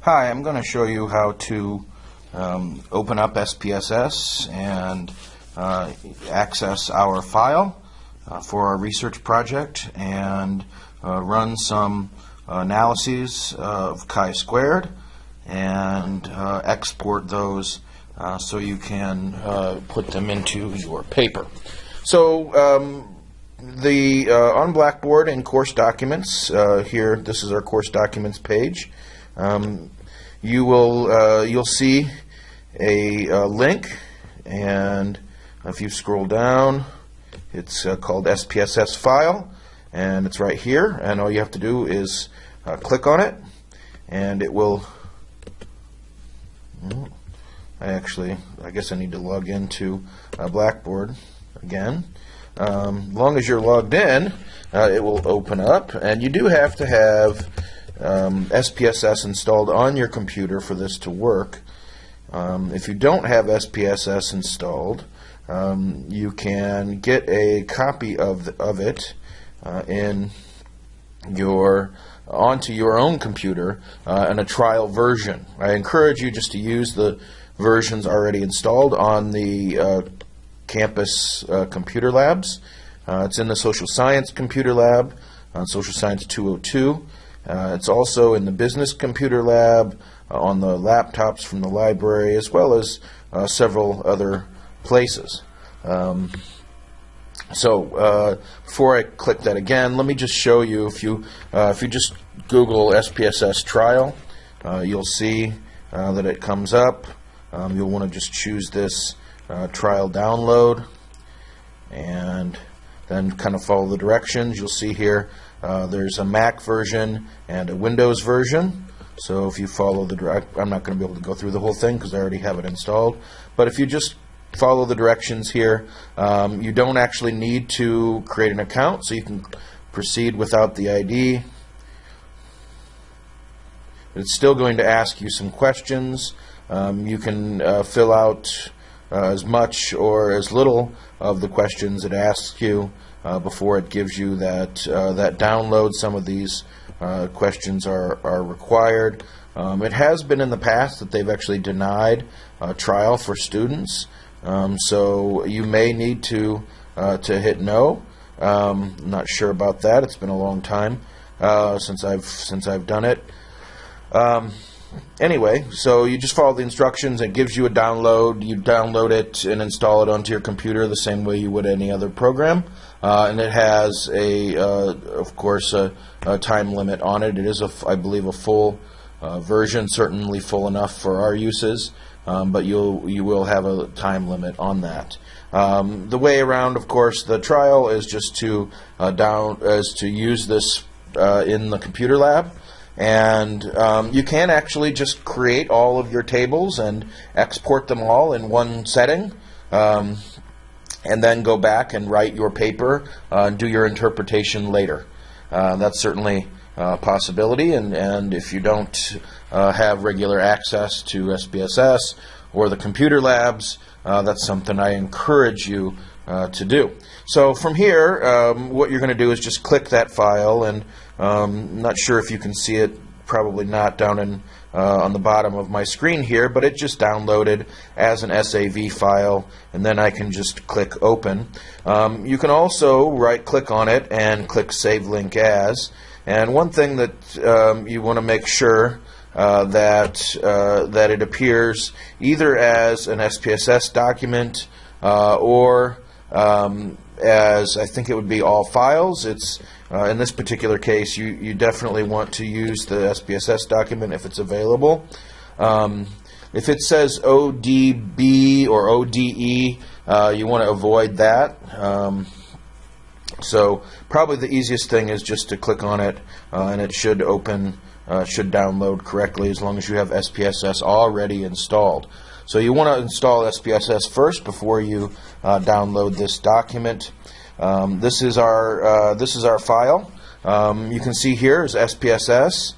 Hi, I'm going to show you how to open up SPSS and access our file for our research project and run some analyses of chi-squared and export those so you can put them into your paper. So on Blackboard in course documents, here this is our course documents page. You'll see a link, and if you scroll down, it's called SPSS file, and it's right here. And all you have to do is click on it, and it will. I guess I need to log into Blackboard again. As long as you're logged in, it will open up, and you do have to have SPSS installed on your computer for this to work. If you don't have SPSS installed, you can get a copy of it onto your own computer in a trial version. I encourage you just to use the versions already installed on the campus computer labs. It's in the Social Science Computer Lab on Social Science 202. It's also in the Business Computer Lab, on the laptops from the library, as well as several other places. Before I click that again, let me just show you, if you just Google SPSS trial, you'll see that it comes up. You'll want to just choose this trial download and then kind of follow the directions. You'll see here there's a Mac version and a Windows version. So if you follow I'm not going to be able to go through the whole thing because I already have it installed. But if you just follow the directions here, you don't actually need to create an account, so you can proceed without the ID. It's still going to ask you some questions. You can fill out as much or as little of the questions it asks you before it gives you that download. Some of these questions are required. It has been in the past that they've actually denied trial for students, so you may need to hit no. I'm not sure about that. It's been a long time since I've done it. Anyway, so you just follow the instructions. It gives you a download. You download it and install it onto your computer the same way you would any other program. And it has of course, a time limit on it. It is, I believe, a full version, certainly full enough for our uses, but you will have a time limit on that. The way around, of course, the trial is just to use this in the computer lab. And you can actually just create all of your tables and export them all in one setting, and then go back and write your paper and do your interpretation later. That's certainly a possibility, and if you don't have regular access to SPSS or the computer labs, that's something I encourage you to do. So from here, what you're going to do is just click that file, and I'm not sure if you can see it, probably not down on the bottom of my screen here, but it just downloaded as an SAV file, and then I can just click open. You can also right-click on it and click Save Link As. And one thing that you want to make sure that it appears either as an SPSS document or as, I think it would be all files. It's in this particular case, you definitely want to use the SPSS document if it's available. If it says ODB or ODE, you want to avoid that. So probably the easiest thing is just to click on it, and it should open, should download correctly as long as you have SPSS already installed. So you want to install SPSS first before you download this document. This is our file. You can see here is SPSS.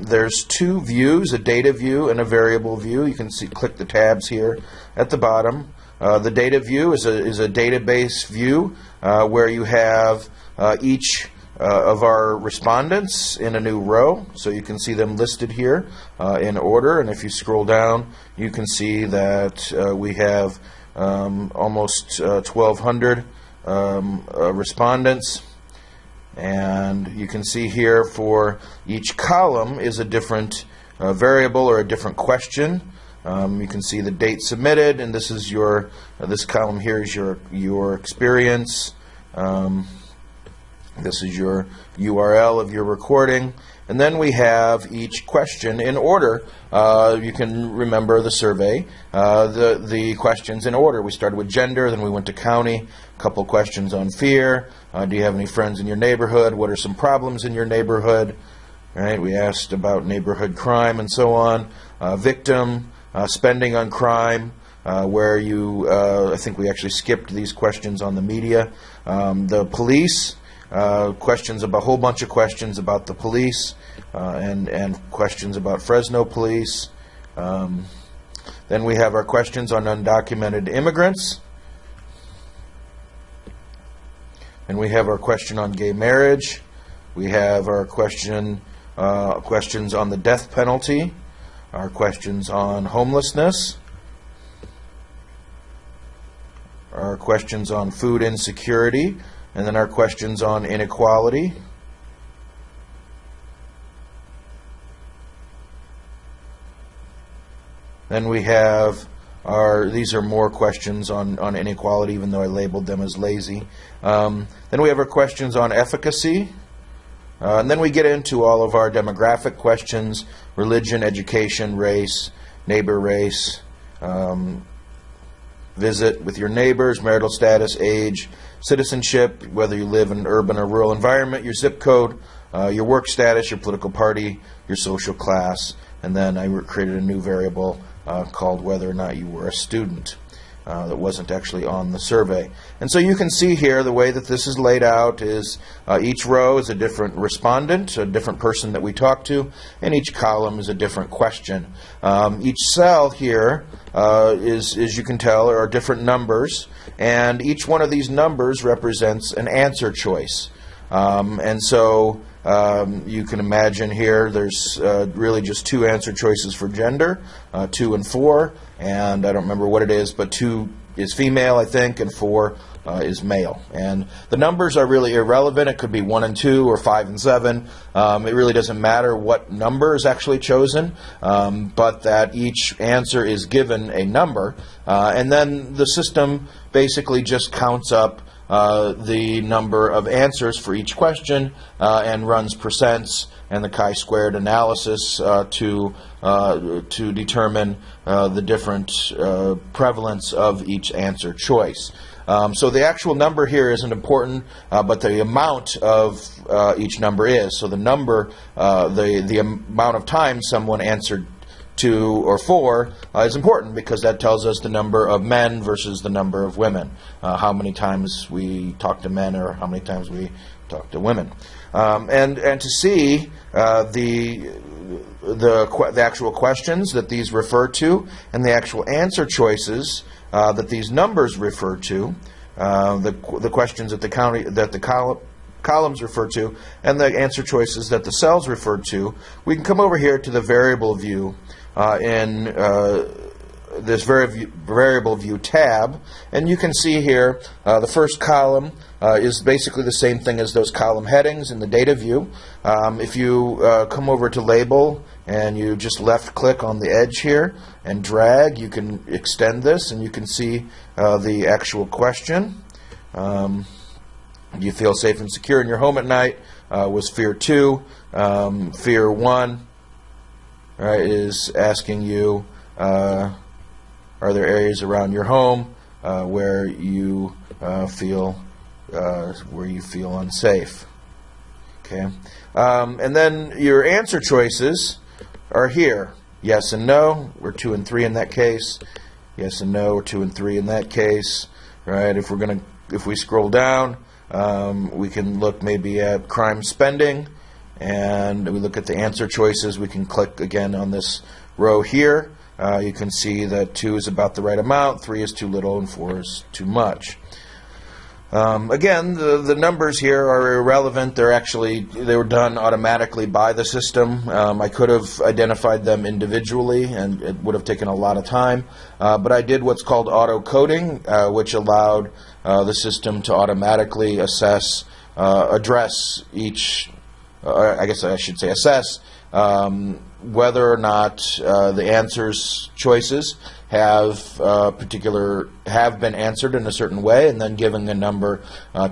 There's two views, a data view and a variable view. You can see, click the tabs here at the bottom. The data view is a database view where you have each of our respondents in a new row. So you can see them listed here in order. And if you scroll down, you can see that we have almost 1,200 respondents. And you can see here for each column is a different variable or a different question. You can see the date submitted, and this is your this column here is your experience. This is your URL of your recording, and then we have each question in order. You can remember the survey, the questions in order. We started with gender, then we went to county. A couple questions on fear. Do you have any friends in your neighborhood? What are some problems in your neighborhood? Right? We asked about neighborhood crime and so on. Victim, spending on crime. Where you, I think we actually skipped these questions on the media. The police. Questions about a whole bunch of questions about the police and questions about Fresno police. Then we have our questions on undocumented immigrants. And we have our question on gay marriage. We have our questions on the death penalty. Our questions on homelessness. Our questions on food insecurity. And then our questions on inequality. Then we have these are more questions on inequality, even though I labeled them as lazy. Then we have our questions on efficacy. And then we get into all of our demographic questions: religion, education, race, neighbor race, visit with your neighbors, marital status, age, citizenship, whether you live in an urban or rural environment, your zip code, your work status, your political party, your social class, and then I created a new variable called whether or not you were a student that wasn't actually on the survey. And so you can see here the way that this is laid out is each row is a different respondent, a different person that we talk to, and each column is a different question. Each cell here is, as you can tell, are different numbers, and each one of these numbers represents an answer choice. And so you can imagine here there's really just two answer choices for gender, 2 and 4, and I don't remember what it is, but 2 is female, I think, and 4 is male. And the numbers are really irrelevant. It could be 1 and 2 or 5 and 7. It really doesn't matter what number is actually chosen, but that each answer is given a number, and then the system basically just counts up the number of answers for each question and runs percents and the chi-squared analysis to determine the different prevalence of each answer choice. So the actual number here isn't important, but the amount of each number is. So the number, the amount of times someone answered 2 or 4 is important, because that tells us the number of men versus the number of women, how many times we talk to men or how many times we talk to women, and to see the actual questions that these refer to and the actual answer choices that these numbers refer to, the questions that the columns refer to, and the answer choices that the cells refer to. We can come over here to the variable view in this variable view tab, and you can see here the first column is basically the same thing as those column headings in the data view. If you come over to label and you just left click on the edge here and drag, you can extend this and you can see the actual question. Do you feel safe and secure in your home at night? Was fear 2. Fear 1 is asking you, are there areas around your home where you feel unsafe? Okay, and then your answer choices are here: yes and no, or 2 and 3 in that case. Yes and no, or 2 and 3 in that case. Right? If we scroll down, we can look maybe at crime spending, and we look at the answer choices. We can click again on this row here. You can see that 2 is about the right amount, 3 is too little, and 4 is too much. Again, the numbers here are irrelevant. They were done automatically by the system. I could have identified them individually, and it would have taken a lot of time. But I did what's called auto coding, which allowed the system to automatically address each. I guess I should say assess whether or not the answers choices have been answered in a certain way, and then giving a number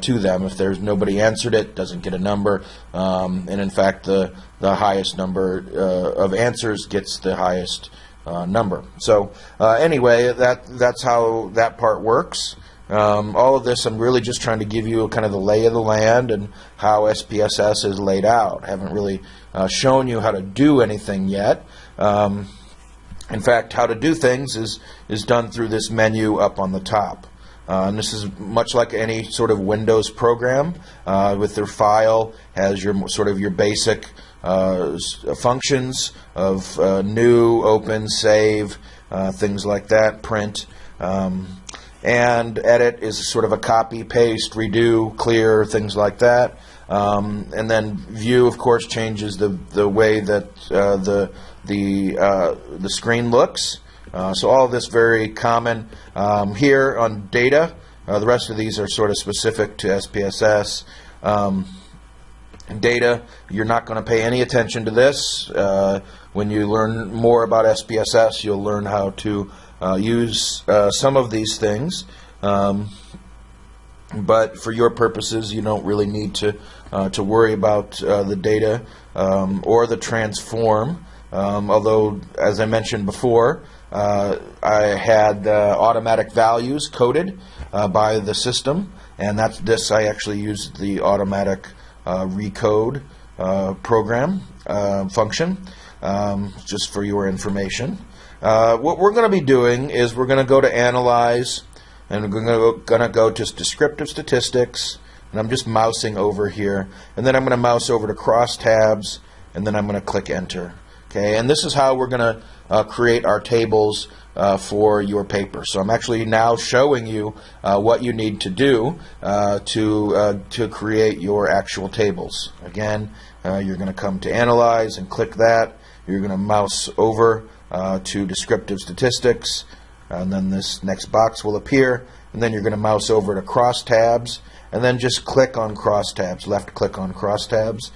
to them. If there's nobody answered it, doesn't get a number, and in fact the highest number of answers gets the highest number. So anyway, that's how that part works. All of this, I'm really just trying to give you kind of the lay of the land and how SPSS is laid out. I haven't really shown you how to do anything yet. In fact, how to do things is done through this menu up on the top. And this is much like any sort of Windows program. With their file, has your basic functions of new, open, save, things like that, print. And edit is sort of a copy, paste, redo, clear, things like that. And then view, of course, changes the way that the screen looks. So all of this very common. Here on data, the rest of these are sort of specific to SPSS. Data, you're not going to pay any attention to this. When you learn more about SPSS, you'll learn how to use some of these things. But for your purposes, you don't really need to worry about the data or the transform. Although, as I mentioned before, I had automatic values coded by the system, and this I actually used the automatic recode program function, just for your information. What we're going to be doing is we're going to go to Analyze, and we're going to go to Descriptive Statistics, and I'm just mousing over here, and then I'm going to mouse over to Crosstabs, and then I'm going to click Enter. Okay, and this is how we're going to create our tables for your paper. So I'm actually now showing you what you need to do to create your actual tables. Again, you're going to come to Analyze and click that. You're going to mouse over to Descriptive Statistics, and then this next box will appear, and then you're going to mouse over to Crosstabs, and then just click on Crosstabs, left click on Crosstabs.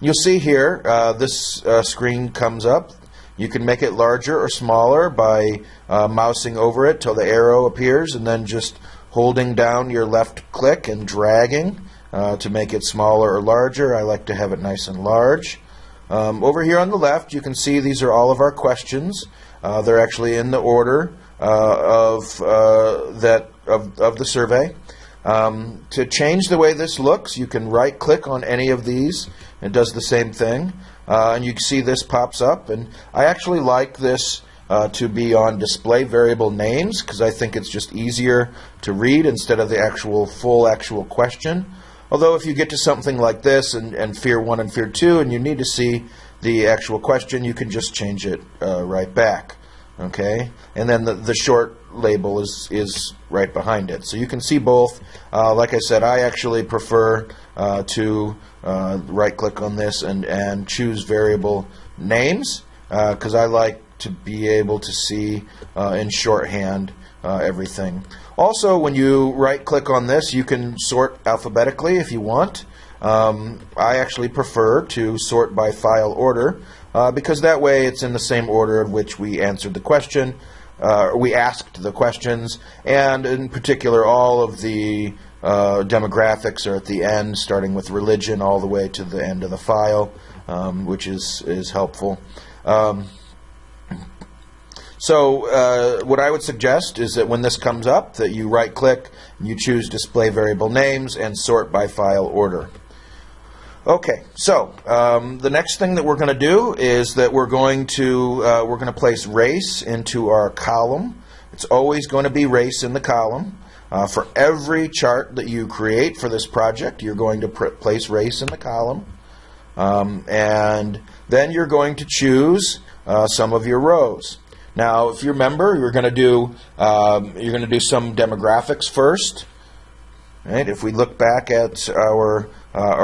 You'll see here this screen comes up. You can make it larger or smaller by mousing over it till the arrow appears, and then just holding down your left click and dragging to make it smaller or larger. I like to have it nice and large. Over here on the left, you can see these are all of our questions. They're actually in the order of the survey. To change the way this looks, you can right-click on any of these. It does the same thing. And you can see this pops up. And I actually like this to be on display variable names, because I think it's just easier to read instead of the full actual question. Although if you get to something like this and Fear 1 and Fear 2 and you need to see the actual question, you can just change it right back. Okay, and then the short label is right behind it. So you can see both. Like I said, I actually prefer to right-click on this and choose variable names, because I like to be able to see in shorthand everything. Also, when you right-click on this, you can sort alphabetically if you want. I actually prefer to sort by file order, because that way it's in the same order in which we answered the question, we asked the questions, and in particular all of the demographics are at the end, starting with religion all the way to the end of the file, which is helpful. So what I would suggest is that when this comes up, that you right-click, you choose Display Variable Names, and Sort by File Order. Okay, so the next thing that we're going to do is that we're going to place race into our column. It's always going to be race in the column. For every chart that you create for this project, you're going to place race in the column, and then you're going to choose some of your rows. Now, if you remember, you're going to do some demographics first. Right? If we look back at our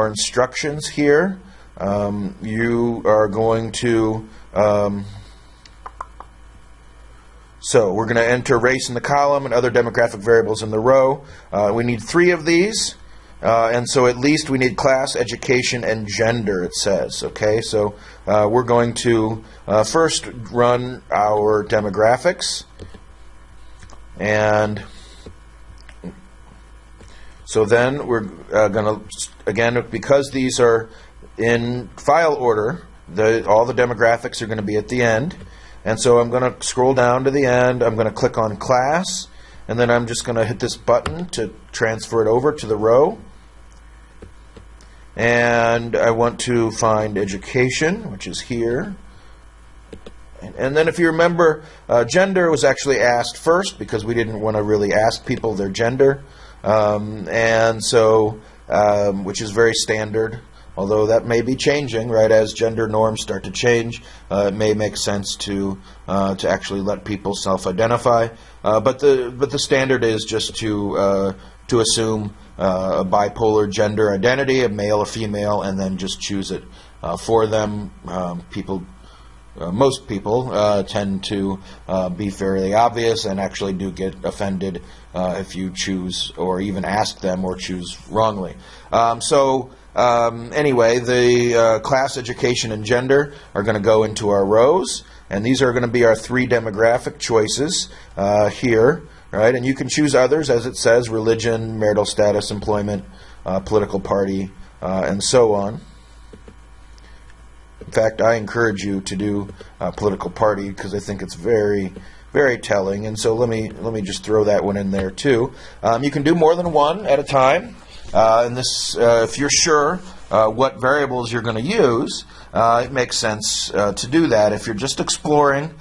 instructions here, you are going to so we're going to enter race in the column and other demographic variables in the row. We need 3 of these, and so at least we need class, education, and gender, it says. Okay, so we're going to first run our demographics, and so then we're going to, again, because these are in file order, all the demographics are going to be at the end. And so I'm going to scroll down to the end. I'm going to click on class, and then I'm just going to hit this button to transfer it over to the row. And I want to find education, which is here. And then if you remember, gender was actually asked first because we didn't want to really ask people their gender. And so, which is very standard. Although that may be changing, right? As gender norms start to change, it may make sense to actually let people self-identify. But the standard is just to assume a bipolar gender identity, a male, a female, and then just choose it for them. Most people tend to be fairly obvious and actually do get offended if you choose or even ask them or choose wrongly. Anyway, the class, education, and gender are going to go into our rows, and these are going to be our 3 demographic choices here, right? And you can choose others, as it says: religion, marital status, employment, political party, and so on. In fact, I encourage you to do political party because I think it's very, very telling. And so let me just throw that one in there too. You can do more than one at a time. And this, if you're sure what variables you're going to use, it makes sense to do that. If you're just exploring,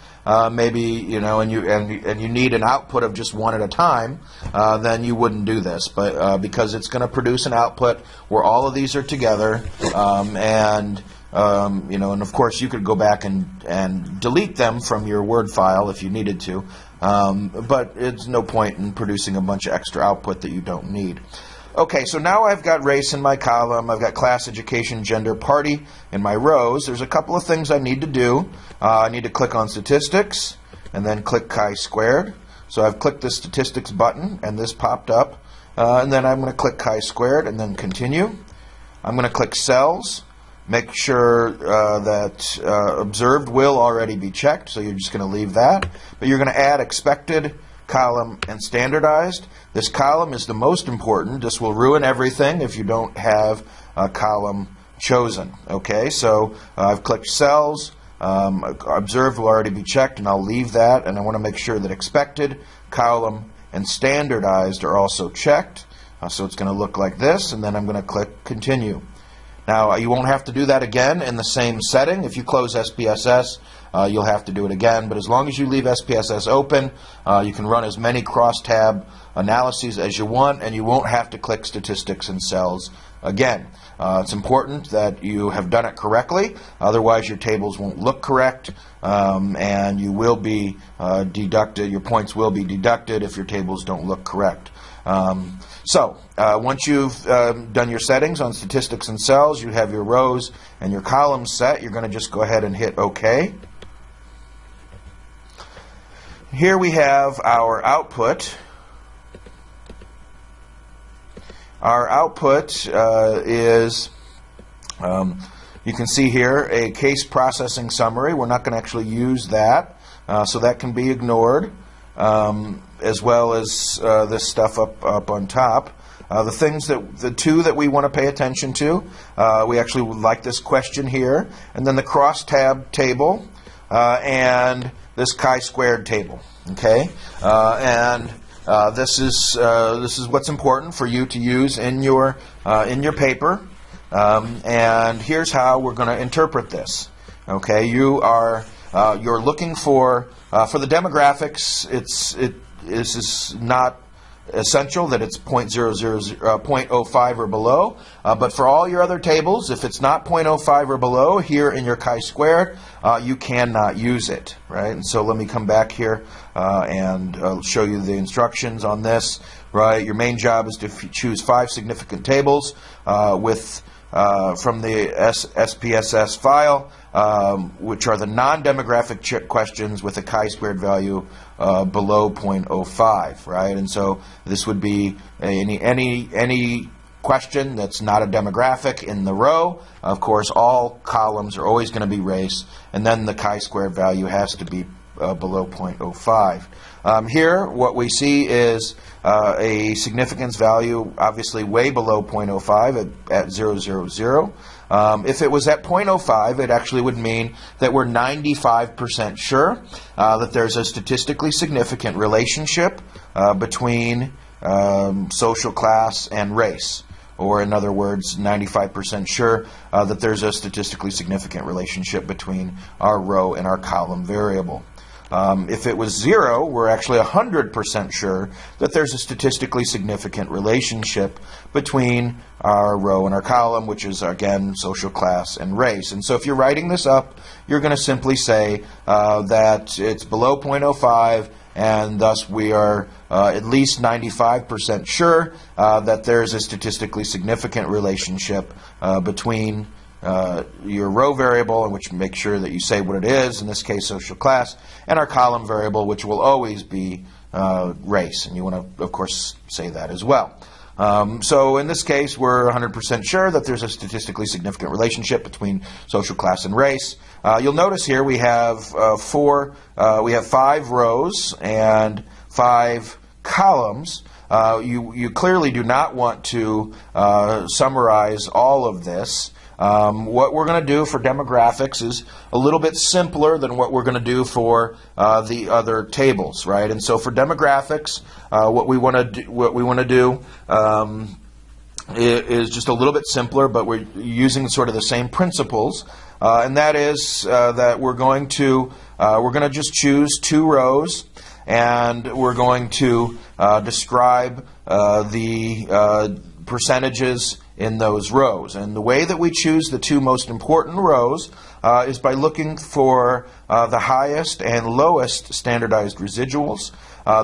maybe and you need an output of just one at a time, then you wouldn't do this. But because it's going to produce an output where all of these are together, and of course you could go back and delete them from your Word file if you needed to, but it's no point in producing a bunch of extra output that you don't need. Okay, so now I've got race in my column, I've got class, education, gender, party in my rows. There's a couple of things I need to do. I need to click on statistics and then click chi-squared. So I've clicked the statistics button and this popped up. And then I'm going to click chi-squared and then continue. I'm going to click cells. Make sure that observed will already be checked, so you're just going to leave that. But you're going to add expected, column, and standardized. This column is the most important. This will ruin everything if you don't have a column chosen. Okay, so I've clicked cells. Observed will already be checked, and I'll leave that. And I want to make sure that expected, column, and standardized are also checked. So it's going to look like this, and then I'm going to click continue. Now, you won't have to do that again in the same setting. If you close SPSS, you'll have to do it again. But as long as you leave SPSS open, you can run as many cross-tab analyses as you want, and you won't have to click statistics and cells again. It's important that you have done it correctly. Otherwise, your tables won't look correct, and you will be deducted. Your points will be deducted if your tables don't look correct. Once you've done your settings on statistics and cells, you have your rows and your columns set. You're going to just go ahead and hit OK. Here we have our output. Our output is, you can see here, a case processing summary. We're not going to actually use that, so that can be ignored, as well as this stuff up on top. The two that we want to pay attention to, we actually would like this question here, and then the cross-tab table, and this chi-squared table. Okay, this is what's important for you to use in your paper, and here's how we're going to interpret this. Okay, you're looking for the demographics. This is not essential that it's 0.05 or below. But for all your other tables, if it's not 0.05 or below here in your chi-squared, you cannot use it, right? And so let me come back here and show you the instructions on this, right? Your main job is to choose 5 significant tables from the SPSS file, which are the non-demographic questions with a chi-squared value below 0.05, right? And so this would be any question that's not a demographic in the row. Of course, all columns are always going to be race, and then the chi-squared value has to be below 0.05. Here, what we see is a significance value obviously way below 0.05 at 0.000. If it was at 0.05, it actually would mean that we're 95% sure that there's a statistically significant relationship between social class and race. Or in other words, 95% sure that there's a statistically significant relationship between our row and our column variable. If it was 0, we're actually 100% sure that there's a statistically significant relationship between our row and our column, which is, again, social class and race. And so if you're writing this up, you're going to simply say that it's below 0.05, and thus we are at least 95% sure that there's a statistically significant relationship between your row variable, in which make sure that you say what it is, in this case social class, and our column variable, which will always be race. And you want to, of course, say that as well. So in this case, we're 100% sure that there's a statistically significant relationship between social class and race. You'll notice here we have 5 rows and 5 columns. You clearly do not want to summarize all of this. What we're going to do for demographics is a little bit simpler than what we're going to do for the other tables, right? And so for demographics, what we want to do is just a little bit simpler, but we're using sort of the same principles, and that is that we're going to just choose 2 rows, and we're going to describe the percentages in those rows. And the way that we choose the 2 most important rows is by looking for the highest and lowest standardized residuals.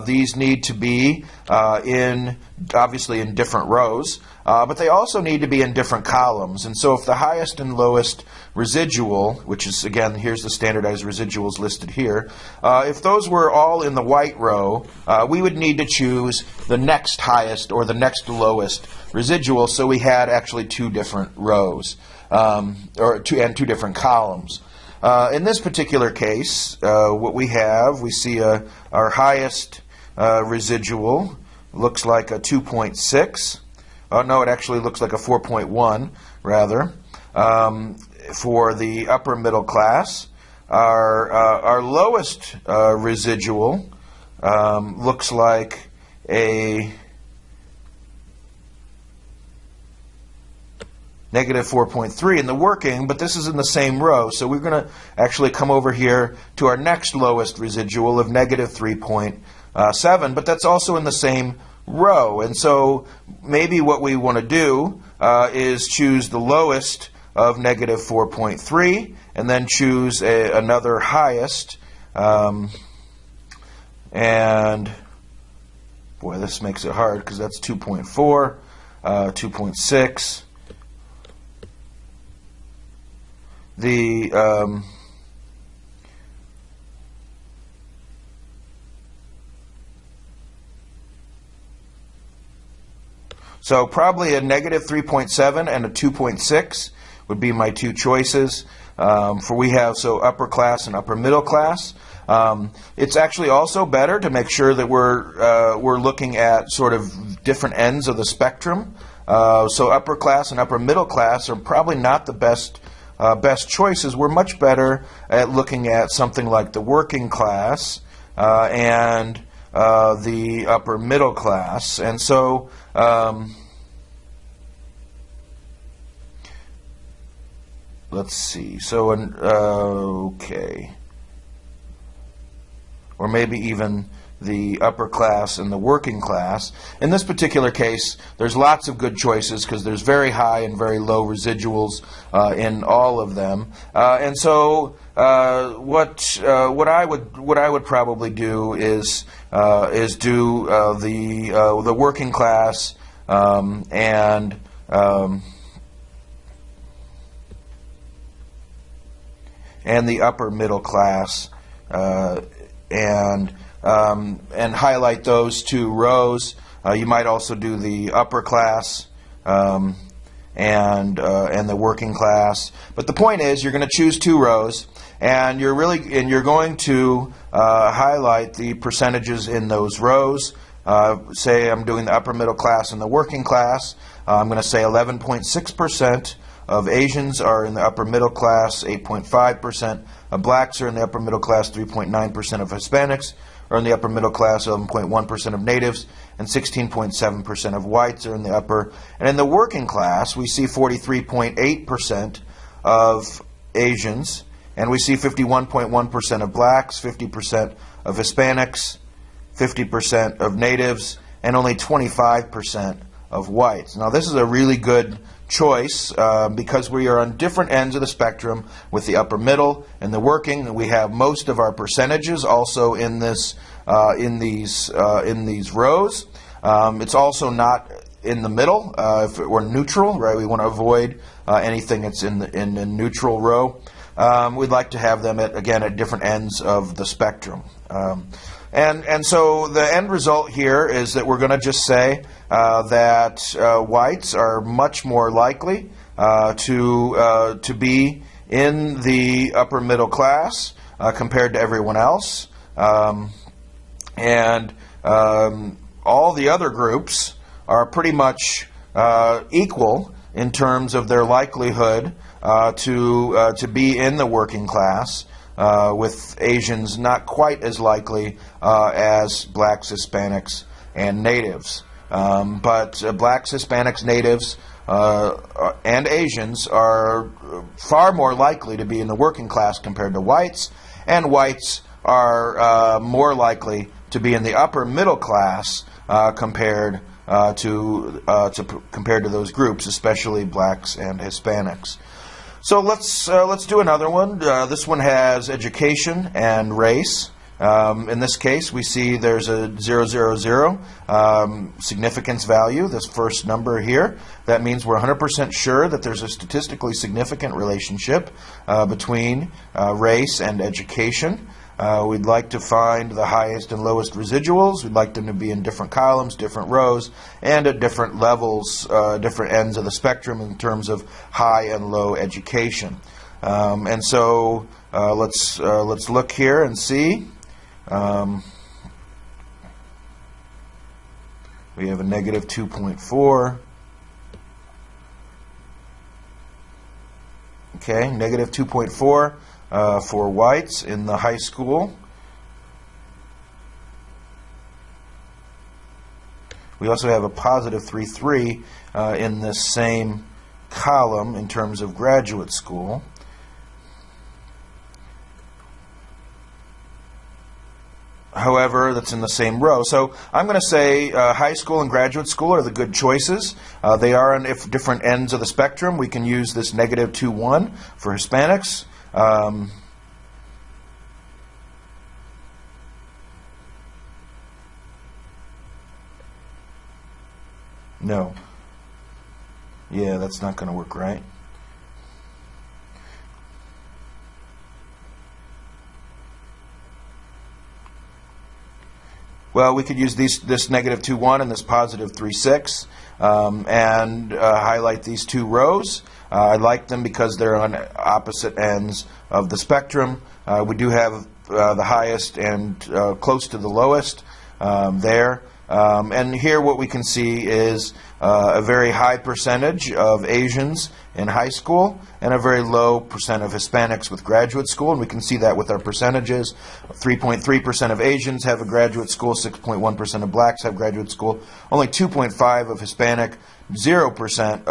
These need to be obviously in different rows, but they also need to be in different columns. And so if the highest and lowest residual, which is, again, here's the standardized residuals listed here, if those were all in the white row, we would need to choose the next highest or the next lowest residual, so we had actually 2 different rows, or 2 different columns. In this particular case, what we see our highest residual looks like a 2.6. No, it actually looks like a 4.1, rather. For the upper middle class, our lowest residual looks like a negative 4.3 in the working, but this is in the same row, so we're going to actually come over here to our next lowest residual of negative 3.7, but that's also in the same row. And so maybe what we want to do is choose the lowest of negative 4.3 and then choose another highest, and boy, this makes it hard because that's 2.4, 2.6. So probably a negative 3.7 and a 2.6 would be my 2 choices. We have upper class and upper middle class. It's actually also better to make sure that we're looking at sort of different ends of the spectrum. So upper class and upper middle class are probably not the best choices. We're much better at looking at something like the working class and the upper middle class. And so let's see. So okay, or maybe even the upper class and the working class. In this particular case, there's lots of good choices because there's very high and very low residuals in all of them. And so what I would probably do is do the working class and the upper middle class, and highlight those two rows. You might also do the upper class and the working class. But the point is, you're going to choose two rows, and you're going to highlight the percentages in those rows. Say I'm doing the upper middle class and the working class. I'm going to say 11.6% of Asians are in the upper middle class, 8.5% of blacks are in the upper middle class, 3.9% of Hispanics are in the upper middle class, 11.1% of natives, and 16.7% of whites are in the upper. And in the working class, we see 43.8% of Asians, and we see 51.1% of blacks, 50% of Hispanics, 50% of natives, and only 25% of whites. Now, this is a really good choice because we are on different ends of the spectrum with the upper middle and the working. We have most of our percentages also in this in these rows. It's also not in the middle if it were neutral, right? We want to avoid anything that's in the neutral row. We'd like to have them at different ends of the spectrum. And so the end result here is that we're going to just say that whites are much more likely to be in the upper middle class compared to everyone else, and all the other groups are pretty much equal in terms of their likelihood to be in the working class. With Asians not quite as likely as blacks, Hispanics, and natives. But blacks, Hispanics, natives, and Asians are far more likely to be in the working class compared to whites, and whites are more likely to be in the upper middle class compared to those groups, especially blacks and Hispanics. So let's do another one. This one has education and race. In this case, we see there's a 000 significance value, this first number here. That means we're 100% sure that there's a statistically significant relationship between race and education. We'd like to find the highest and lowest residuals. We'd like them to be in different columns, different rows, and at different levels, different ends of the spectrum in terms of high and low education. And so let's look here and see. We have a negative 2.4. Okay, negative 2.4. For whites in the high school. We also have a positive 3.3 in this same column in terms of graduate school. However, that's in the same row. So I'm going to say high school and graduate school are the good choices. They are on different ends of the spectrum. We can use this negative 2.1 for Hispanics. No. Yeah, that's not going to work, right? Well, we could use this negative 2.1 and this positive 3.6 and highlight these two rows. I like them because they're on opposite ends of the spectrum. We do have the highest and close to the lowest there. And here what we can see is a very high percentage of Asians in high school and a very low percent of Hispanics with graduate school. And we can see that with our percentages. 3.3% of Asians have a graduate school, 6.1% of blacks have graduate school, only 2.5% of Hispanic, 0%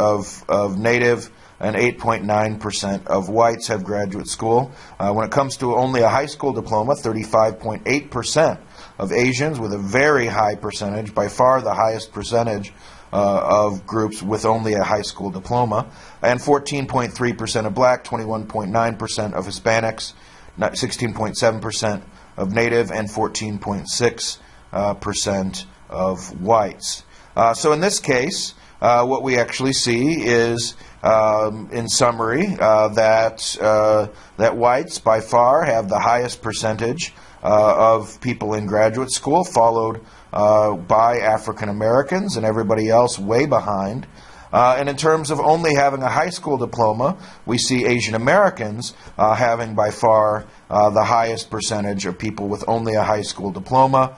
of native, and 8.9% of whites have graduate school. When it comes to only a high school diploma, 35.8% of Asians, with a very high percentage, by far the highest percentage of groups with only a high school diploma, and 14.3% of black, 21.9% of Hispanics, 16.7% of Native, and 14.6% of whites. So in this case, what we actually see is, in summary, that whites by far have the highest percentage of people in graduate school, followed by African Americans, and everybody else way behind. And in terms of only having a high school diploma, we see Asian Americans having by far the highest percentage of people with only a high school diploma,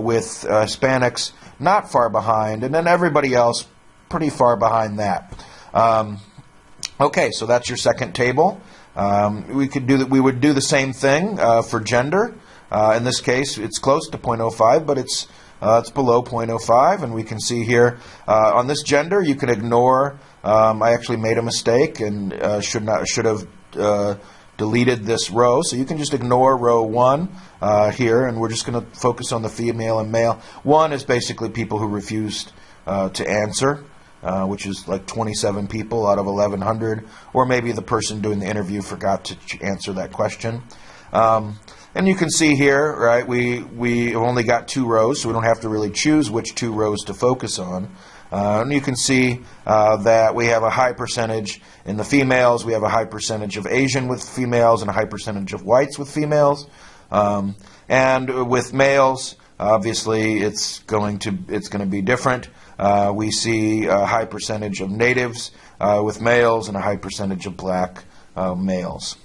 with Hispanics not far behind, and then everybody else pretty far behind that. Okay, so that's your second table. We would do the same thing for gender. In this case, it's close to 0.05, but it's below 0.05, and we can see here on this gender you can ignore. I actually made a mistake and should have deleted this row, so you can just ignore row 1 here, and we're just going to focus on the female and male. 1 is basically people who refused to answer, which is like 27 people out of 1,100, or maybe the person doing the interview forgot to answer that question. And you can see here, right, we have only got 2 rows, so we don't have to really choose which 2 rows to focus on. And you can see that we have a high percentage in the females, we have a high percentage of Asian with females, and a high percentage of whites with females. And with males, obviously it's going to be different. We see a high percentage of natives with males, and a high percentage of black males.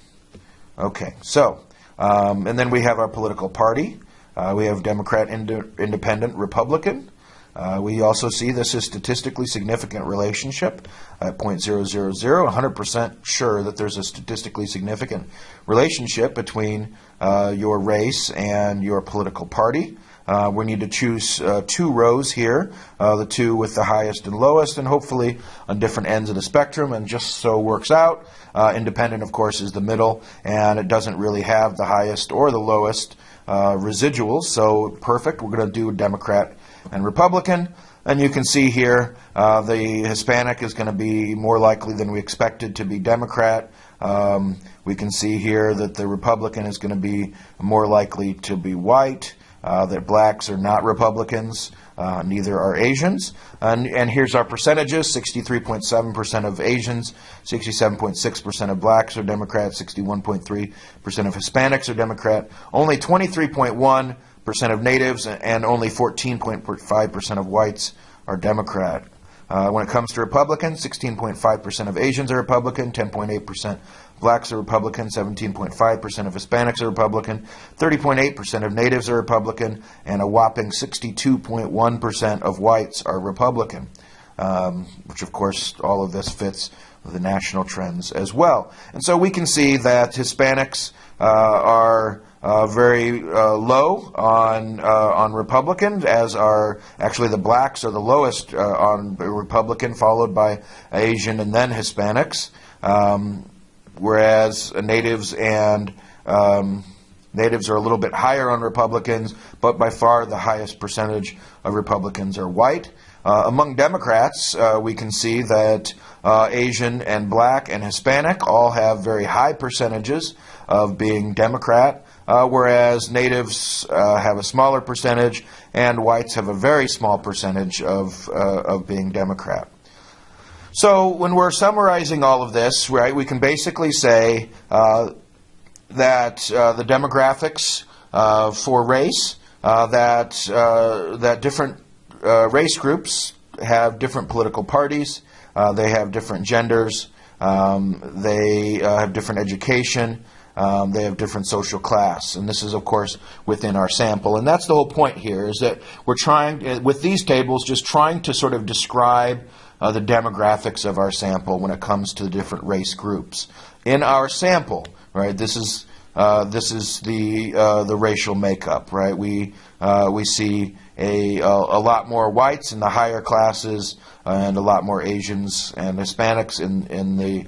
Okay, so and then we have our political party. We have Democrat, Independent, Republican. We also see this is statistically significant relationship at 0.000, 100% sure that there's a statistically significant relationship between your race and your political party. We need to choose 2 rows here, the 2 with the highest and lowest, and hopefully on different ends of the spectrum, and just so works out. Independent, of course, is the middle, and it doesn't really have the highest or the lowest residuals, so perfect. We're going to do Democrat and Republican, and you can see here the Hispanic is going to be more likely than we expected to be Democrat. We can see here that the Republican is going to be more likely to be white, that blacks are not Republicans, neither are Asians. And here's our percentages: 63.7% of Asians, 67.6% of blacks are Democrat, 61.3% of Hispanics are Democrat, only 23.1% of natives, and only 14.5% of whites are Democrat. When it comes to Republicans, 16.5% of Asians are Republican, 10.8% blacks are Republican, 17.5% of Hispanics are Republican, 30.8% of natives are Republican, and a whopping 62.1% of whites are Republican, which of course all of this fits the national trends as well. And so we can see that Hispanics are very low on Republicans, as are actually the blacks are the lowest on Republican, followed by Asian and then Hispanics, whereas natives and natives are a little bit higher on Republicans, but by far the highest percentage of Republicans are white. Among Democrats, we can see that Asian and black and Hispanic all have very high percentages of being Democrat, whereas natives have a smaller percentage and whites have a very small percentage of being Democrat. So when we're summarizing all of this, right, we can basically say that the demographics for race, that different race groups have different political parties, they have different genders, they have different education, they have different social class, and this is of course within our sample. And that's the whole point here, is that we're trying, with these tables, just trying to sort of describe the demographics of our sample when it comes to the different race groups. In our sample, right, this is this is the racial makeup, right? We see a lot more whites in the higher classes and a lot more Asians and Hispanics in the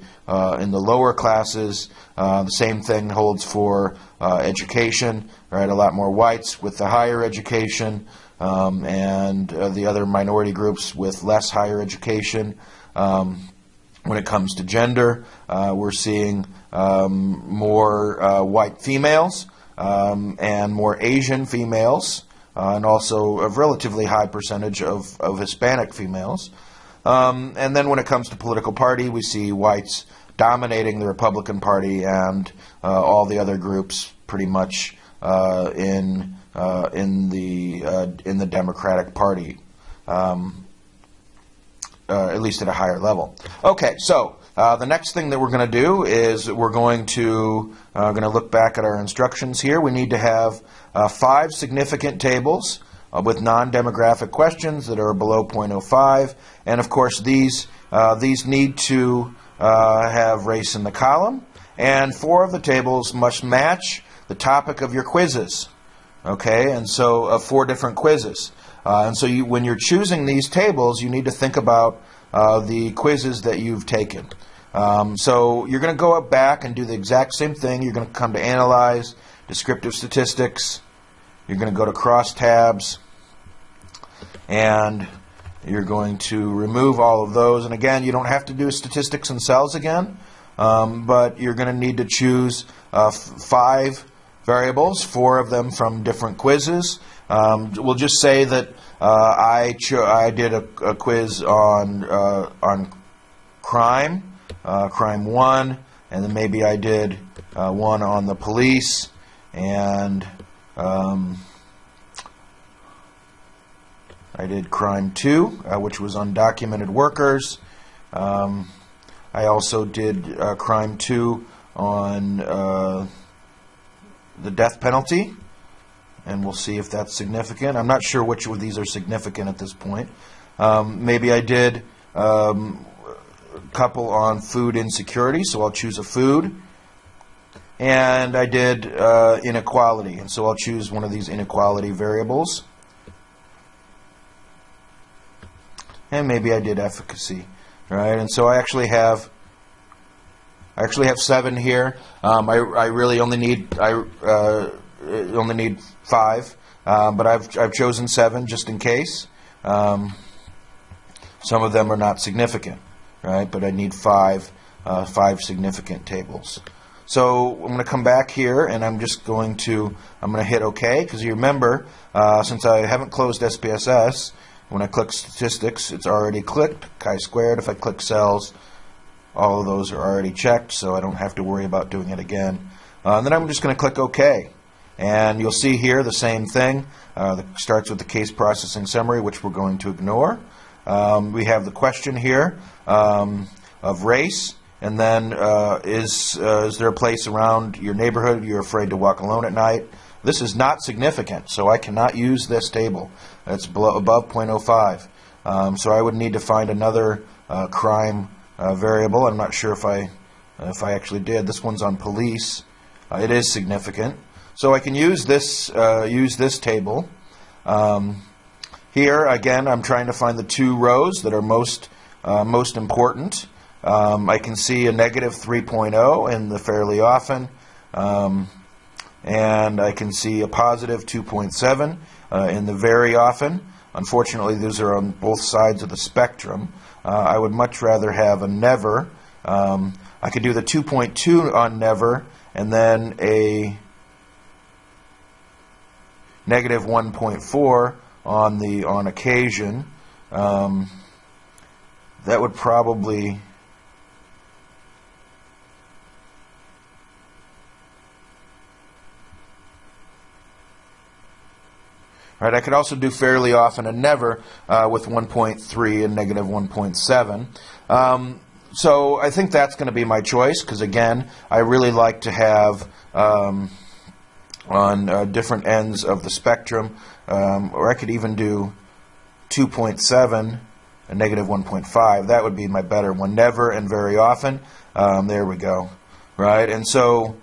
lower classes. The same thing holds for education, right? A lot more whites with the higher education and the other minority groups with less higher education. When it comes to gender, we're seeing more white females and more Asian females, and also a relatively high percentage of Hispanic females. And then when it comes to political party, we see whites dominating the Republican Party and all the other groups pretty much in the Democratic Party. At least at a higher level. Okay, so the next thing that we're going to do is we're going to look back at our instructions here. We need to have 5 significant tables with non-demographic questions that are below 0.05, and of course these need to have race in the column, and 4 of the tables must match the topic of your quizzes. Okay, and so 4 different quizzes. And so when you're choosing these tables, you need to think about the quizzes that you've taken. So you're going to go back and do the exact same thing. You're going to come to Analyze, Descriptive Statistics. You're going to go to Crosstabs, and you're going to remove all of those. And again, you don't have to do statistics and cells again, but you're going to need to choose 5 variables, 4 of them from different quizzes. We'll just say that I did a quiz on crime, crime 1, and then maybe I did one on the police, and I did crime 2, which was undocumented workers. I also did crime 2 on the death penalty, and we'll see if that's significant. I'm not sure which of these are significant at this point. Maybe I did a couple on food insecurity, so I'll choose a food. And I did inequality, and so I'll choose one of these inequality variables. And maybe I did efficacy, right? And so I actually have 7 here. I really only need 5, but I've chosen 7 just in case. Some of them are not significant, right? But I need 5 significant tables. So I'm going to come back here, and I'm going to hit OK, because you remember, since I haven't closed SPSS, when I click Statistics, it's already clicked, chi-squared. If I click Cells, all of those are already checked, so I don't have to worry about doing it again. And then I'm just going to click OK. And you'll see here the same thing. That starts with the case processing summary, which we're going to ignore. We have the question here of race, and then is there a place around your neighborhood you're afraid to walk alone at night? This is not significant, so I cannot use this table. It's above 0.05. So I would need to find another crime variable. I'm not sure if I actually did. This one's on police. It is significant. So I can use this table. Here again, I'm trying to find the 2 rows that are most important. I can see a negative 3.0 in the fairly often, and I can see a positive 2.7 in the very often. Unfortunately, those are on both sides of the spectrum. I would much rather have a never. I could do the 2.2 on never, and then a negative 1.4 on occasion. That would probably right. I could also do fairly often and never with 1.3 and negative 1.7. So I think that's going to be my choice, because again, I really like to have on different ends of the spectrum, or I could even do 2.7 and negative 1.5. That would be my better one. Never and very often. There we go. Right, and so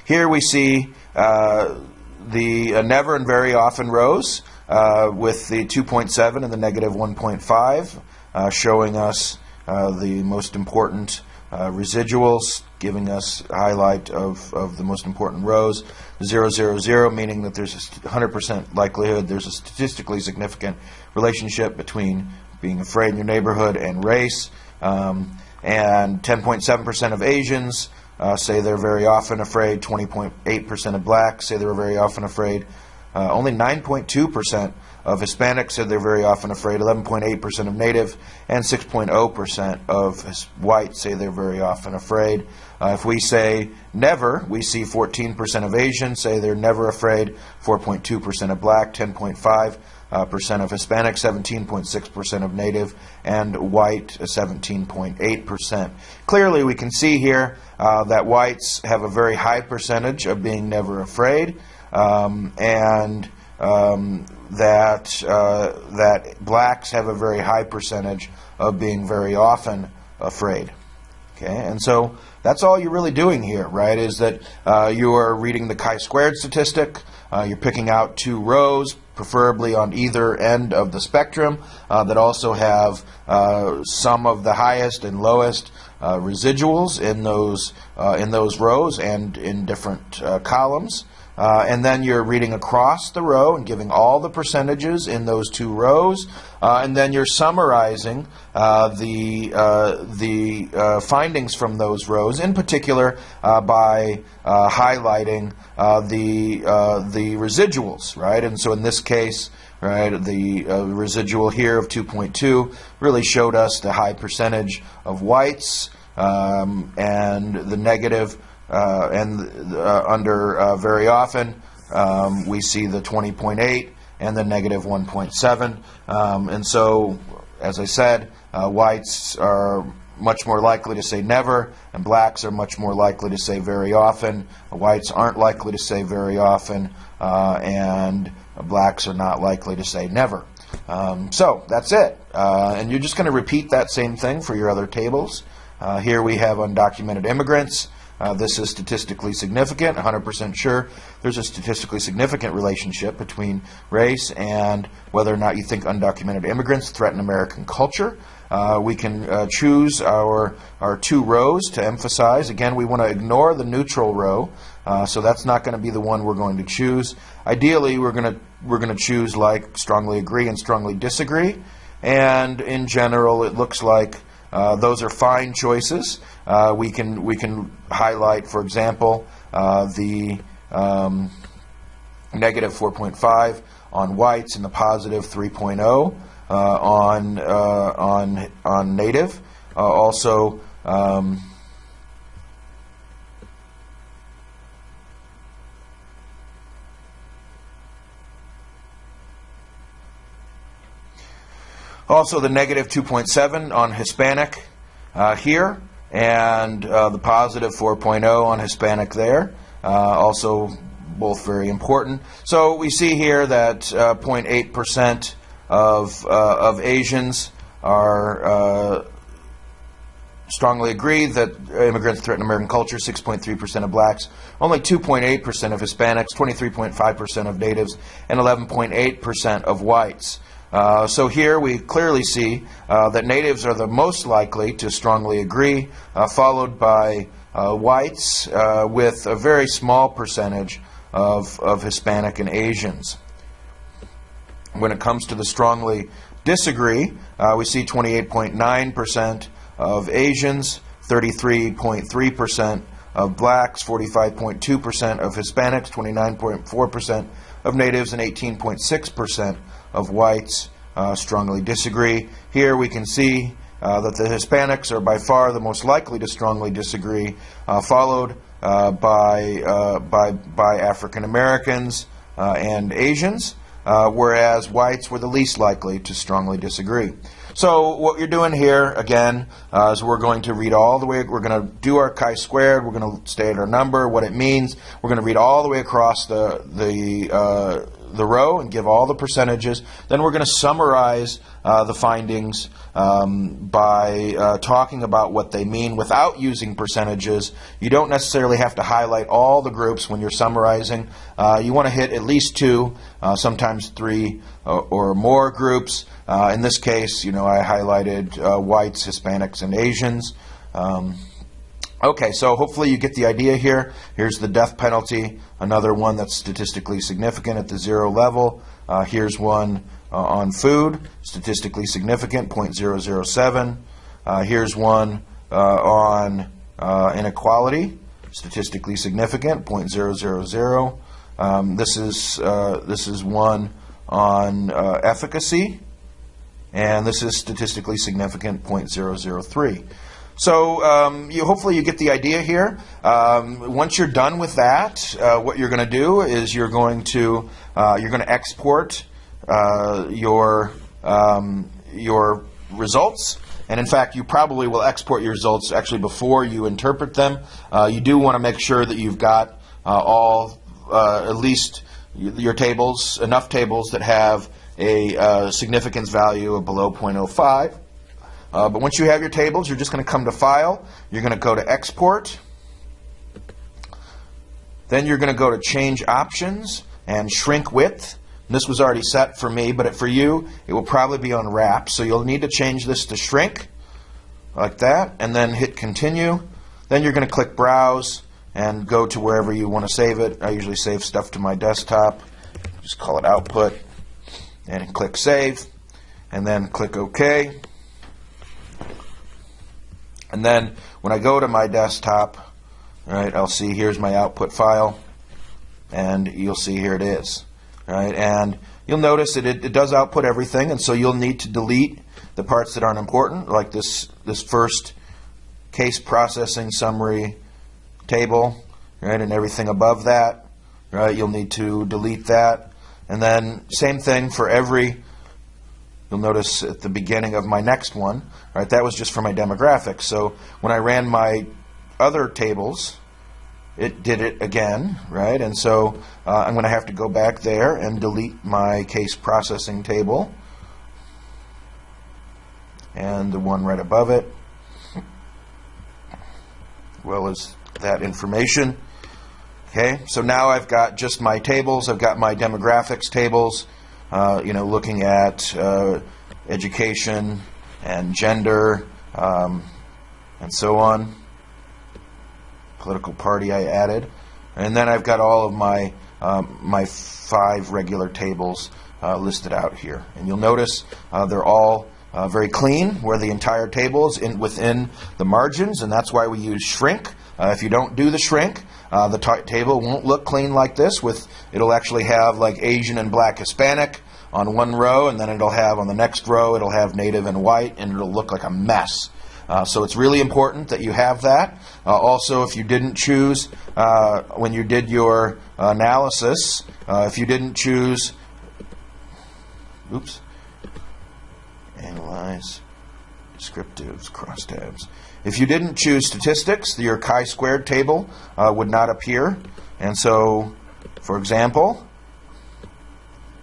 Here we see the never and very often rows with the 2.7 and the negative 1.5 showing us the most important residuals, giving us a highlight of the most important rows. 0, 0, 0 meaning that there's a 100% likelihood there's a statistically significant relationship between being afraid in your neighborhood and race. And 10.7% of Asians say they're very often afraid. 20.8% of blacks say they're very often afraid. Only 9.2% of Hispanics said they're very often afraid. 11.8% of Native and 6.0% of whites say they're very often afraid. If we say never, we see 14% of Asians say they're never afraid. 4.2% of black, 10.5% of Hispanic, 17.6% of Native, and white, 17.8%. Clearly, we can see here that whites have a very high percentage of being never afraid, and that blacks have a very high percentage of being very often afraid. Okay, and so that's all you're really doing here, right? Is that you are reading the chi-squared statistic. You're picking out two rows, preferably on either end of the spectrum, that also have some of the highest and lowest residuals in those rows and in different columns. And then you're reading across the row and giving all the percentages in those two rows, and then you're summarizing the findings from those rows, in particular by highlighting the residuals, right? And so in this case, right, the residual here of 2.2 really showed us the high percentage of whites, and the negative. Under very often, we see the 20.8 and the negative 1.7. And so, as I said, whites are much more likely to say never, and blacks are much more likely to say very often. Whites aren't likely to say very often, and blacks are not likely to say never. So that's it. And you're just going to repeat that same thing for your other tables. Here we have undocumented immigrants. This is statistically significant, 100% sure there's a statistically significant relationship between race and whether or not you think undocumented immigrants threaten American culture. We can choose our two rows to emphasize. Again, we want to ignore the neutral row, so that's not going to be the one we're going to choose. Ideally, we're going to choose like strongly agree and strongly disagree, and in general, it looks like those are fine choices. We can highlight, for example, the negative 4.5 on whites and the positive 3.0 on Native. Also, the negative 2.7 on Hispanic here, and the positive 4.0 on Hispanic there. Also both very important. So we see here that 0.8% of Asians are strongly agree that immigrants threaten American culture, 6.3% of blacks, only 2.8% of Hispanics, 23.5% of natives, and 11.8% of whites. So here we clearly see that natives are the most likely to strongly agree, followed by whites with a very small percentage of Hispanic and Asians. When it comes to the strongly disagree, we see 28.9% of Asians, 33.3% of blacks, 45.2% of Hispanics, 29.4% of natives, and 18.6% of whites strongly disagree. Here we can see that the Hispanics are by far the most likely to strongly disagree, followed by African Americans and Asians, whereas whites were the least likely to strongly disagree. So what you're doing here, again, is we're going to read all the way, we're going to do our chi-squared, we're going to state our number, what it means, we're going to read all the way across the the row and give all the percentages. Then we're going to summarize the findings by talking about what they mean without using percentages. You don't necessarily have to highlight all the groups when you're summarizing. You want to hit at least 2, sometimes 3 or more groups. In this case, I highlighted whites, Hispanics, and Asians. Okay, so hopefully you get the idea here. Here's the death penalty, another one that's statistically significant at the 0 level. Here's one on food, statistically significant, 0.007. Here's one on inequality, statistically significant, 0.000. This is one on efficacy, and this is statistically significant, 0.003. So hopefully you get the idea here. Once you're done with that, what you're going to do is you're going to export your results. And in fact, you probably will export your results actually before you interpret them. You do want to make sure that you've got at least your tables, enough tables that have a significance value of below 0.05. But once you have your tables, you're just going to come to File. You're going to go to Export. Then you're going to go to Change Options and Shrink Width. And this was already set for me, but for you, it will probably be on Wrap. So you'll need to change this to Shrink, like that, and then hit Continue. Then you're going to click Browse and go to wherever you want to save it. I usually save stuff to my desktop. Just call it Output. And click Save. And then click OK. And then when I go to my desktop, right, I'll see here's my output file, and you'll see here it is. Right, and you'll notice that it does output everything, and so you'll need to delete the parts that aren't important, like this first case processing summary table, right, and everything above that. Right, you'll need to delete that, and then same thing for every. You'll notice at the beginning of my next one, right, that was just for my demographics. So when I ran my other tables, it did it again, right? And so I'm going to have to go back there and delete my case processing table and the one right above it, as well as that information. Okay, so now I've got just my tables. I've got my demographics tables. Looking at education and gender and so on. Political party I added. And then I've got all of my 5 regular tables listed out here. And you'll notice they're all very clean, where the entire table is within the margins, and that's why we use Shrink. If you don't do the Shrink, the table won't look clean like this. It'll actually have like Asian and Black Hispanic on one row, and then it'll have on the next row, it'll have Native and White, and it'll look like a mess. So it's really important that you have that. Also, if you didn't choose, when you did your analysis, if you didn't choose, analyze, descriptives, crosstabs. If you didn't choose statistics, your chi-squared table would not appear. And so, for example,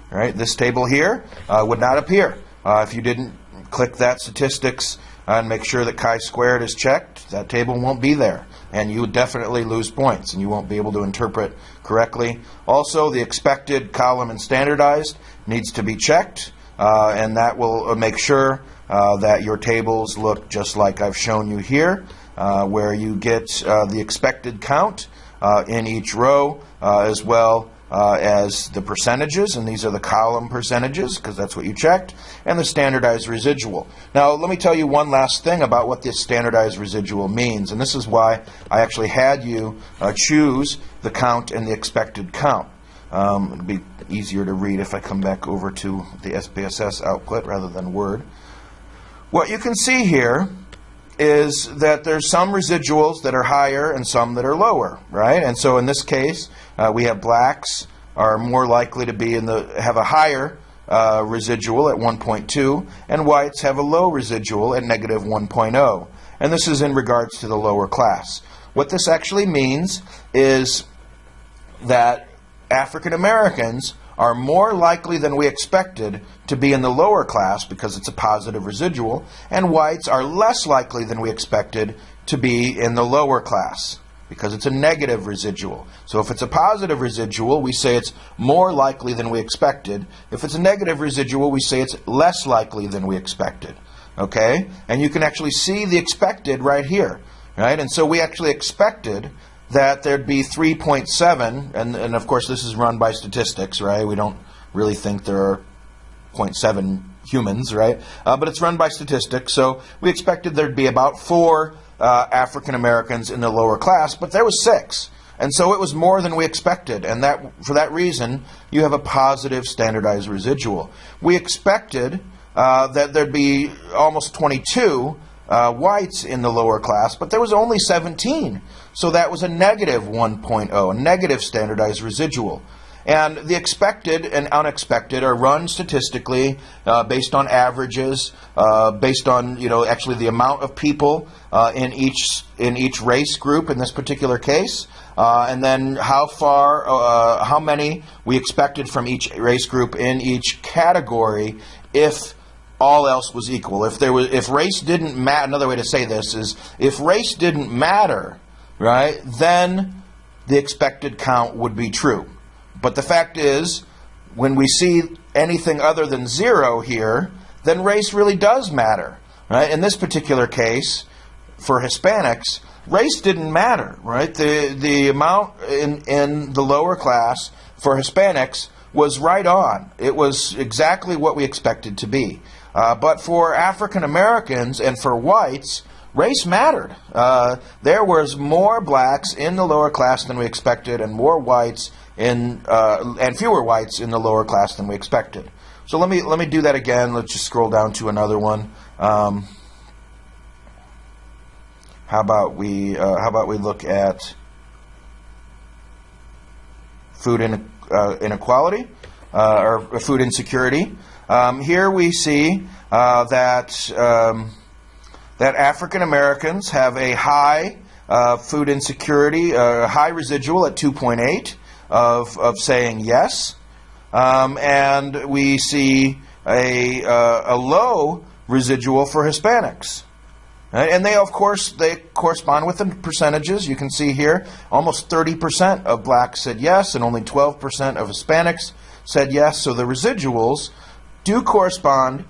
right, this table here would not appear. If you didn't click that statistics and make sure that chi-squared is checked, that table won't be there. And you would definitely lose points, and you won't be able to interpret correctly. Also, the expected, column, and standardized needs to be checked, and that will make sure that your tables look just like I've shown you here, where you get the expected count in each row, as well as the percentages, and these are the column percentages because that's what you checked, and the standardized residual. Now let me tell you one last thing about what this standardized residual means, and this is why I actually had you choose the count and the expected count. It'll be easier to read if I come back over to the SPSS output rather than Word. What you can see here is that there's some residuals that are higher and some that are lower, right? And so in this case, we have blacks are more likely to be have a higher residual at 1.2, and whites have a low residual at negative 1.0. And this is in regards to the lower class. What this actually means is that African Americans are more likely than we expected to be in the lower class because it's a positive residual, and whites are less likely than we expected to be in the lower class because it's a negative residual. So if it's a positive residual, we say it's more likely than we expected. If it's a negative residual, we say it's less likely than we expected. Okay? And you can actually see the expected right here. Right? And so we actually expected that there'd be 3.7, and of course this is run by statistics, right? We don't really think there are 0.7 humans, right? But it's run by statistics, so we expected there'd be about 4 African Americans in the lower class, but there was 6. And so it was more than we expected, and for that reason, you have a positive standardized residual. We expected that there'd be almost 22 whites in the lower class, but there was only 17. So that was a negative 1.0, a negative standardized residual. And the expected and unexpected are run statistically based on averages, based on actually the amount of people in each race group in this particular case, and then how many we expected from each race group in each category if all else was equal. If race didn't matter, another way to say this is if race didn't matter, right, then the expected count would be true. But the fact is, when we see anything other than 0 here, then race really does matter, right? In this particular case, for Hispanics, race didn't matter, right? The amount in the lower class for Hispanics was right on. It was exactly what we expected to be. But for African Americans and for whites, race mattered. There was more blacks in the lower class than we expected, and more whites and fewer whites in the lower class than we expected. So let me do that again. Let's just scroll down to another one. How about we look at food inequality or food insecurity? Here we see that African Americans have a high food insecurity, a high residual at 2.8 of saying yes, and we see a low residual for Hispanics. Right? And they correspond with the percentages. You can see here almost 30% of blacks said yes, and only 12% of Hispanics said yes. So the residuals do correspond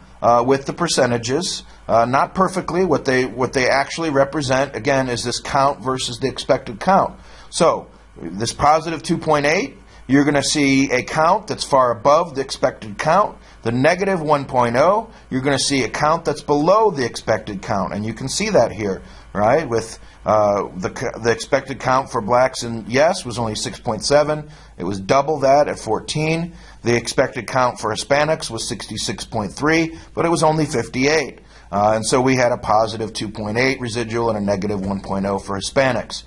with the percentages, not perfectly. What they actually represent, again, is this count versus the expected count. So this positive 2.8, you're going to see a count that's far above the expected count. The negative 1.0, you're going to see a count that's below the expected count. And you can see that here, right? With the expected count for blacks and yes was only 6.7. It was double that at 14. The expected count for Hispanics was 66.3, but it was only 58. And so we had a positive 2.8 residual and a negative 1.0 for Hispanics.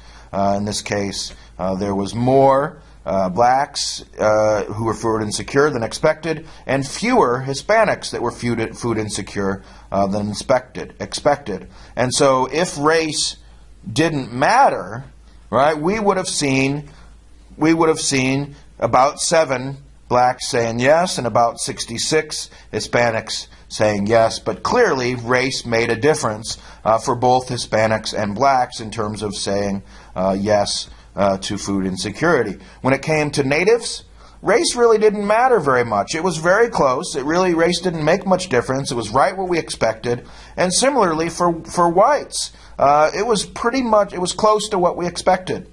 In this case, there was more blacks who were food insecure than expected, and fewer Hispanics that were food insecure than expected. And so if race didn't matter, right, we would have seen about 7 blacks saying yes and about 66 Hispanics saying yes. But clearly race made a difference for both Hispanics and blacks in terms of saying yes to food insecurity. When it came to natives, race really didn't matter very much. It was very close. Race didn't make much difference. It was right what we expected. And similarly for whites, it was close to what we expected.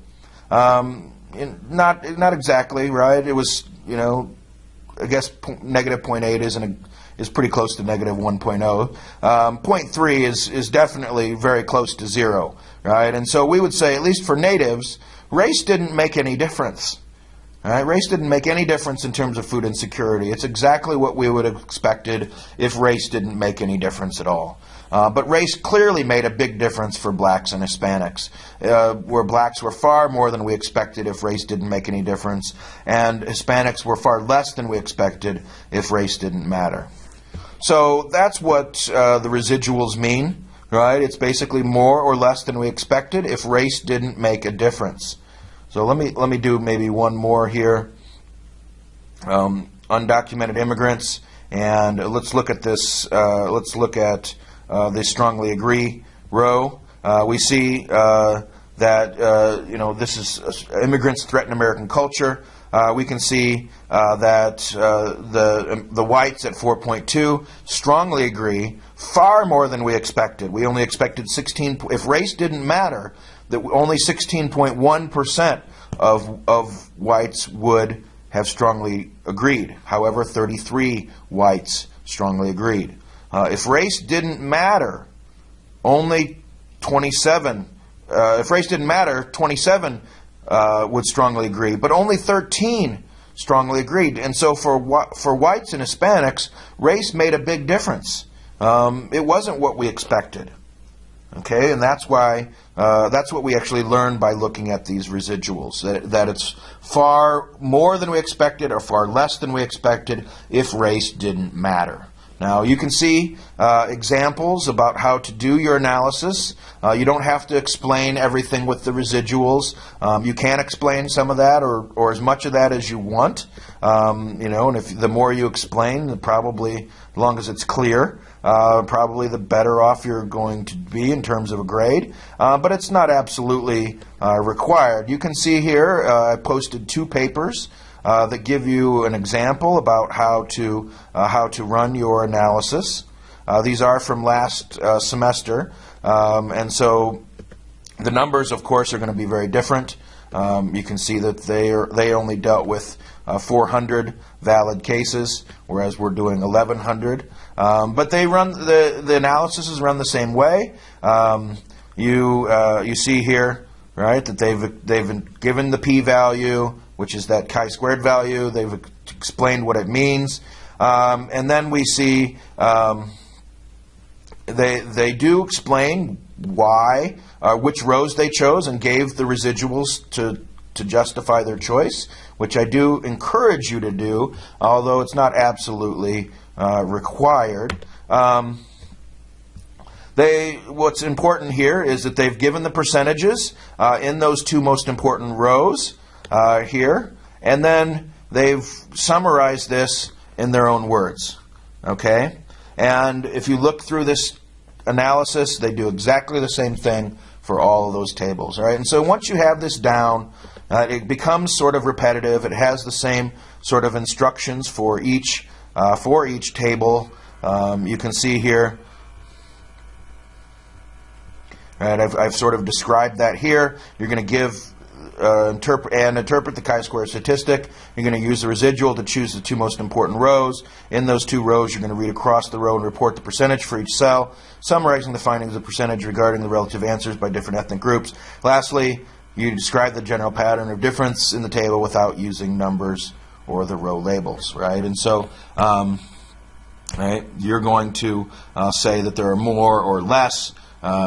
Not exactly, right? It was, I guess negative 0.8 is pretty close to negative 1.0. 0.3 is definitely very close to 0, right? And so we would say, at least for natives, race didn't make any difference. Right? Race didn't make any difference in terms of food insecurity. It's exactly what we would have expected if race didn't make any difference at all. But race clearly made a big difference for blacks and Hispanics, where blacks were far more than we expected if race didn't make any difference, and Hispanics were far less than we expected if race didn't matter. So that's what the residuals mean, right? It's basically more or less than we expected if race didn't make a difference. So let me do maybe one more here. undocumented immigrants, and let's look at this. Let's look at the strongly agree row. We see that this is immigrants threaten American culture. We can see that the whites at 4.2 strongly agree, far more than we expected. We only expected 16. If race didn't matter, that only 16.1% of whites would have strongly agreed. However, 33 whites strongly agreed. If race didn't matter, only 27. If race didn't matter, 27 would strongly agree, but only 13 strongly agreed. And so for whites and Hispanics, race made a big difference. It wasn't what we expected. Okay, and that's why that's what we actually learned by looking at these residuals. That it's far more than we expected, or far less than we expected, if race didn't matter. Now, you can see examples about how to do your analysis. You don't have to explain everything with the residuals. You can explain some of that, or as much of that as you want. And if the more you explain, probably, as long as it's clear, probably the better off you're going to be in terms of a grade. But it's not absolutely required. You can see here I posted 2 papers that give you an example about how to run your analysis. These are from last semester, and so the numbers, of course, are going to be very different. You can see that they only dealt with 400 valid cases, whereas we're doing 1,100. But they run the analysis is run the same way. You see here, right, that they've given the p-value, which is that chi-squared value. They've explained what it means. And then we see they do explain why, which rows they chose, and gave the residuals to justify their choice, which I do encourage you to do, although it's not absolutely required. What's important here is that they've given the percentages in those 2 most important rows here, and then they've summarized this in their own words. Okay? And if you look through this analysis, they do exactly the same thing for all of those tables. All right? And so once you have this down, it becomes sort of repetitive. It has the same sort of instructions for each table. You can see here. Right, I've sort of described that here. You're going to give interpret the chi-square statistic. You're going to use the residual to choose the 2 most important rows. In those 2 rows, you're going to read across the row and report the percentage for each cell, summarizing the findings of percentage regarding the relative answers by different ethnic groups. Lastly, you describe the general pattern of difference in the table without using numbers or the row labels, right? And so, right, you're going to say that there are more or less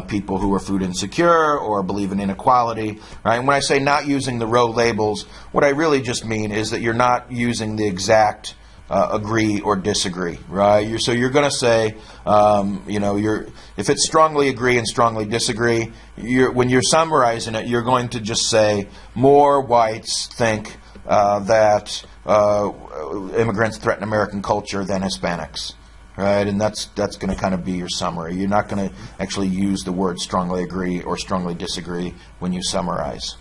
people who are food insecure or believe in inequality, right? And when I say not using the row labels, what I really just mean is that you're not using the exact agree or disagree, right? So you're going to say, if it's strongly agree and strongly disagree, when you're summarizing it, you're going to just say more whites think that immigrants threaten American culture than Hispanics. Right, and that's going to kind of be your summary. You're not going to actually use the word strongly agree or strongly disagree when you summarize.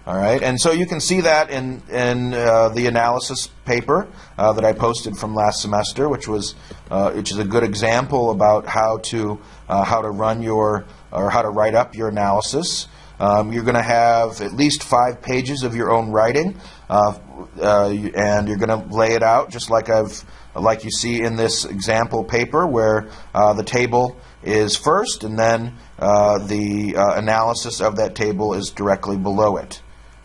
All right, and so you can see that in the analysis paper that I posted from last semester, which is a good example about how to run your, or how to write up your analysis. You're going to have at least 5 pages of your own writing, and you're going to lay it out just like you see in this example paper, where the table is first, and then the analysis of that table is directly below it.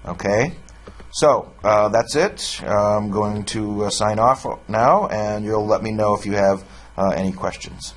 Okay, so that's it. I'm going to sign off now, and you'll let me know if you have any questions.